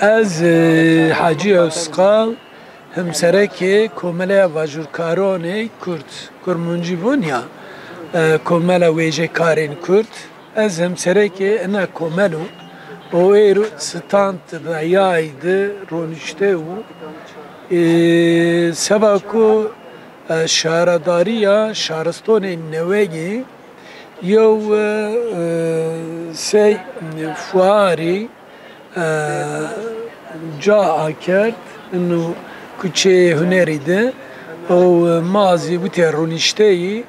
از حاجی اسقال همسرکی کمله واجورکارانه کرد کرمانجی بونیا کمله ویژه کارین کرد از همسرکی انا کملو او ایرو ستانت دایاید رونشته و سباکو شهرداریا شهرستان نوگی یو سی فواری جا کرد انو کوچه هنری ده او مازی بوده رونشتهی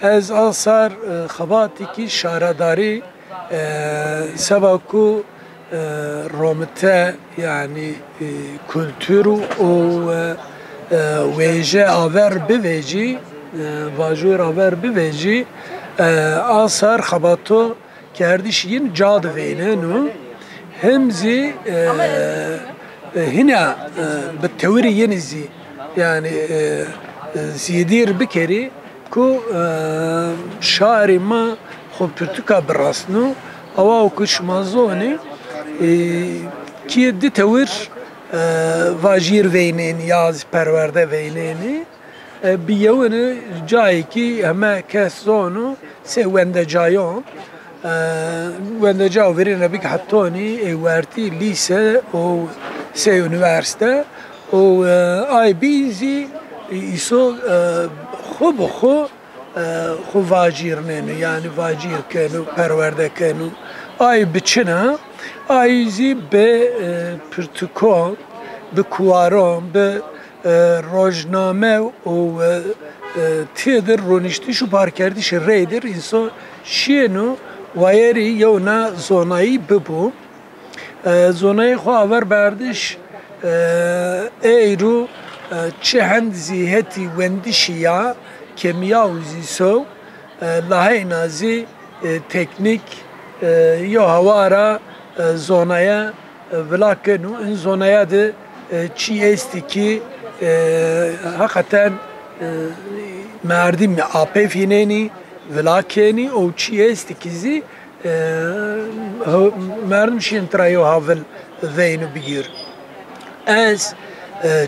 از آثار خباتی که شهرداری سباکو رامته یعنی کلتور و ویژه آور بویجی واجور آور بویجی آثار خباتو کردیش ین جاد وینه نو همزي هنا بالتوري ينزي يعني سيدير بكري كو شاري ما خو برتكا براسنو او كش مازوني كي دي تور واجير وينين ياز پرورده وينيني بيون جاي كي هما كسونو سي وند جايون وند جاو ورينا بيك حطوني وارتي ليسه او سي يونيفرسيته او اي بيزي يسو خو واجيرنينو يعني واجير كانوا پرورده كانوا اي بچنا ايزي به پرتوكول بكوارون به روزنامه او تیدر رونشتی شو بار کردیش ریدر انسان شینو وایری یونا زونایی ببو زونایی خو آور بردش ایرو چهند زیهتی وندشیا کمیا وزیسو لحای نازی تکنیک یا هوارا زونaya ولاکنو این زونaya ده چی استی که hakikaten مردم آپی فینینی ولاکنی او چی است کیزی مردم شین ترایو هاول وینو بگیر از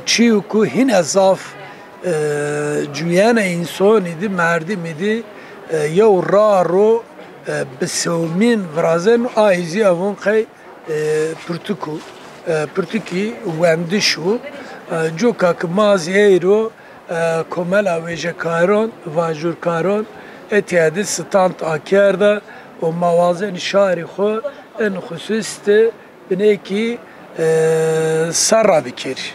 چیو کو هین ازاف جویان انسانی دی مردم دی یو را رو بسومین ورازن آیزی اون خی پرتوکی وندشو جو که مازی ایرو کملا ویژه کاران واجور کاران اتیادی ستانت آکرده و موازن شهری خو ان خصوصیت بینه کی سر را بکری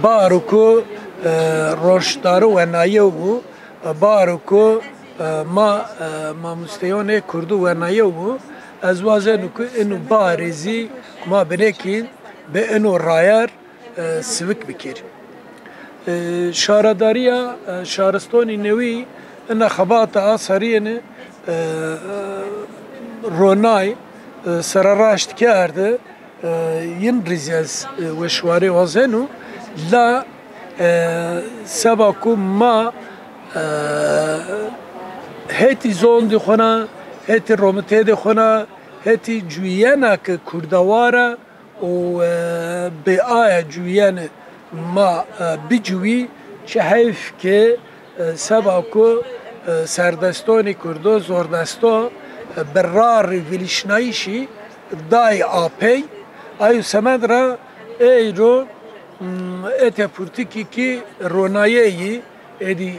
بارو کو روشدارو و نایو بو بارو کو ما مستیانه کردو و نایو بو از وازن کو اینو بارزی ما بینه کی به اینو رایر سوک بکری شهرداریا شهرستانی نوی ان خبات آثارین رونای سرراشت کرده ین ریزیز و شواری وزنو لا سباکو ما هتی زون دی خونه هتی رومته دی خونه هتی جویانه که کردواره و به آیا جویانه ما بجوی چه حیف که سباکو سردستانی کردو زوردستا برار ویلیشنایشی دای آپی ایو سمد را ایرو ete purtiki ki ronayeyi edi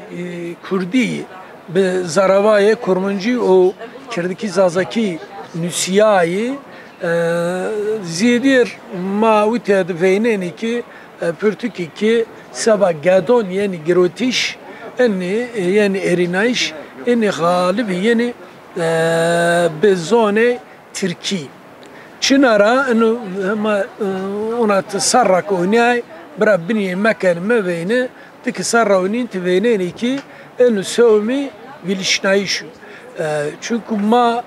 Kurdi be zaravaya kurmunci o kirdiki zazaki nüsiyayı zidir ma uted veyneni ki purtiki ki sabah gadon yani girotiş enni yani erinayış enni galib yani bezone Türkiye Çınara inu ama ona tasarrak oynay bırak bini mekan meveyne tek sarra oynin teveyne ki inu sevmi vilişnayışu çünkü ma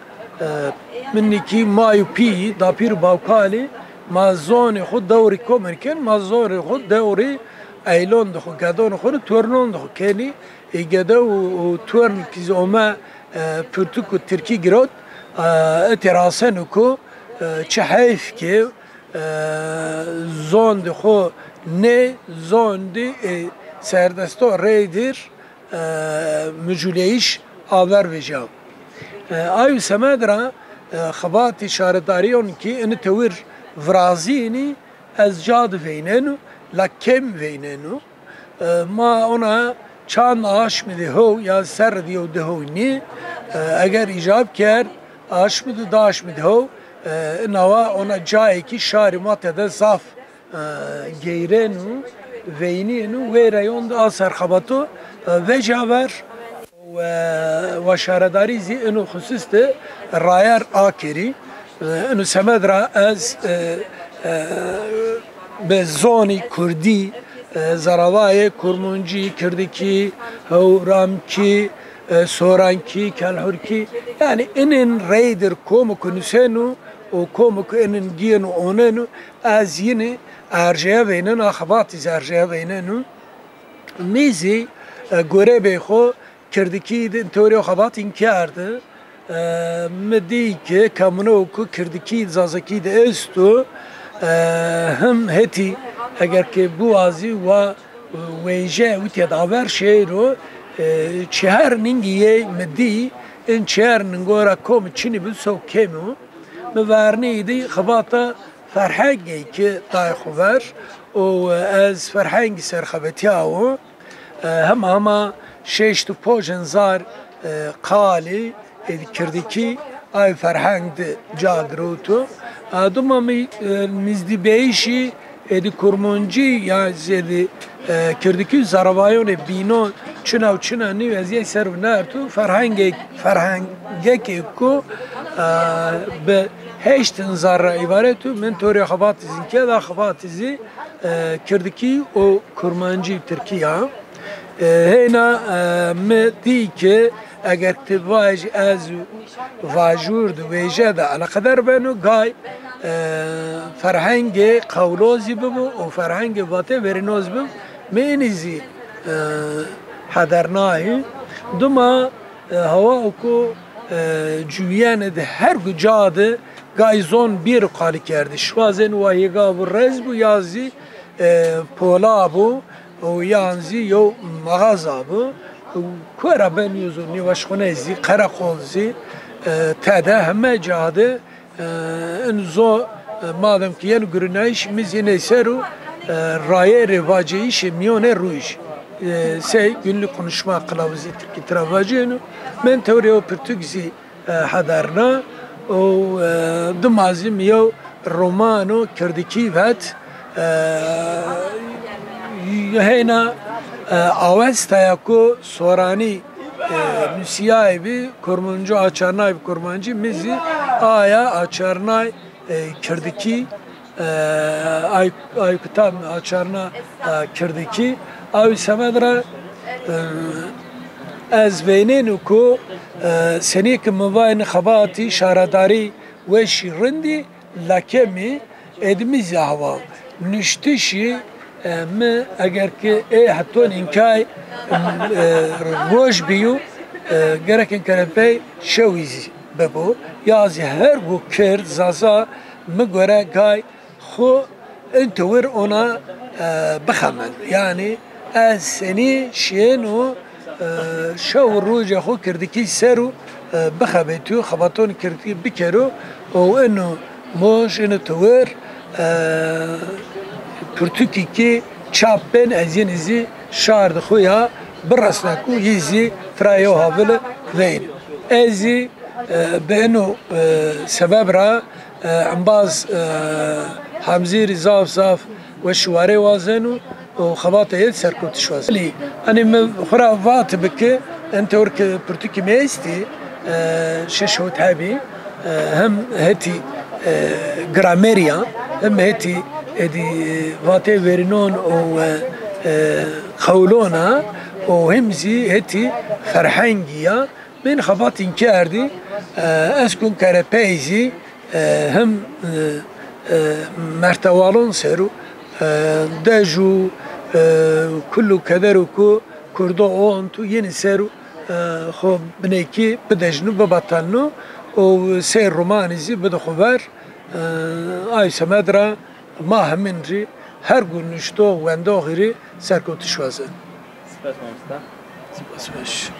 منکی مایو پی داپیر باوکالی ما زون خود دوری کومرکن ما زون خود دوری ایلون دخو گدون خود تورنون دخو کنی ایگده و تورن کیز اوما پرتوکو ترکی گرود اتراسن کو چه حیف که زون دی خو نه زون دی سردستو ریدر مجولیش آور ویجاو آیو سمدرا خبات شارداریون کی ان تور ورازینی از جاد ویننو لکم ویننو ما ona çan aş mı diyor ya ser diyor diyor ni eğer icap ker aş mı da aş mı diyor nava ona cay ki şari matede zaf geyrenu veyninu ve rayonda asar khabatu ve javer ve şaradari zi inu hususte rayar akiri inu semedra az به زانی کردی زراوای کرمانجی کردکی هورامکی سورانکی کلهورکی یعنی اینن ریدر کوم کنسنو و کوم کنن گینو اوننو از یعنی ارجع بینن آخباتی ارجع بیننو میزی گوره بیخو کردکی توری آخبات این کرده مدی که کامنو کو کردکی زازکی ده استو هم هتی اگر که بوازی و ویژه و تداور شیرو چهار نینگیه مدی این چهار نگورا کم چینی بسو کمو مورنی دی خباتا فرهنگی که دای خوبر و از فرهنگی سرخبتی آو هم شش تو پوجن زار قالی کردی که ay ferhang de cagrutu aduma mizdi beyşi edi kurmunci ya zedi kirdiki zaravayone bino çuna ni veziye servnertu ferhange ku be heştin zarra ibaretu men tori xabatizin ke da xabatizi kirdiki o kurmanci Türkiye hena me di ki اگر تواج از واجورد ویژه ده علا قدر بینو گای فرهنگ قولوزی ببو و فرهنگ باته ورینوز ببو مینیزی حدرنای دوما هوا اکو جویان ده هر گجاده گای زون بیر قالی کرده شوازن و هیگا بو رز بو یازی پولا بو و یانزی یو مغازا بو کورا بنیوزو نیوشخونهزی قرقونزی تاده همه جاده انزو madem ki yeni görünüş mizine seru raye rivacıyış miyone ruiş günlük konuşma kılavuzu Türkiye travacını men teoriyo Portekiz'i hadarna o dumazim yo romano kırdiki vet hena avestaya ku sorani müsiyaybi kurmuncu açarnay kurmancı mizi aya açarnay kırdiki ay kutam açarna kırdiki ay semedra از بینن کو سنیک مواین خباتی شارداری و شیرندی لکمی ادمی زهوا نشتشی م اگر که حتون اینکای روش بیو گرکن کرپی شویزی ببو یازی هر بو کرد زازا مگوره گای خو انتور اونا بخمن یعنی از سنی شینو شو روجه خو کردکی سرو بخبتو خباتون کردکی بکرو و انو موش انو تور پرتوکی که چاپن از این ازی شارد خویا برسنکو یزی فرایو هاول وین ازی به انو سبب را انباز حمزیری زاف و شواره وازنو وخباطة يتسر كنت شوازلي أنا خرافات بك أنت ورك برتكي ميستي ششوت هابي هم هتي جراميريا هم هتي دي فاتي فيرنون أو خولونا وهمزي هتي فرحانجيا من خباط إنكاردي أسكن كارابيزي هم مرتوالون سرو داجو كله كدركو كردو أنتو ينسرو خب بنيكي بدجنو ببطلنو و سير رومانيزي بدو خبر ay semedra ma hemin jî her gün nişto wendo xiri serkoti şwazin. Spas mamosta. Spas baş.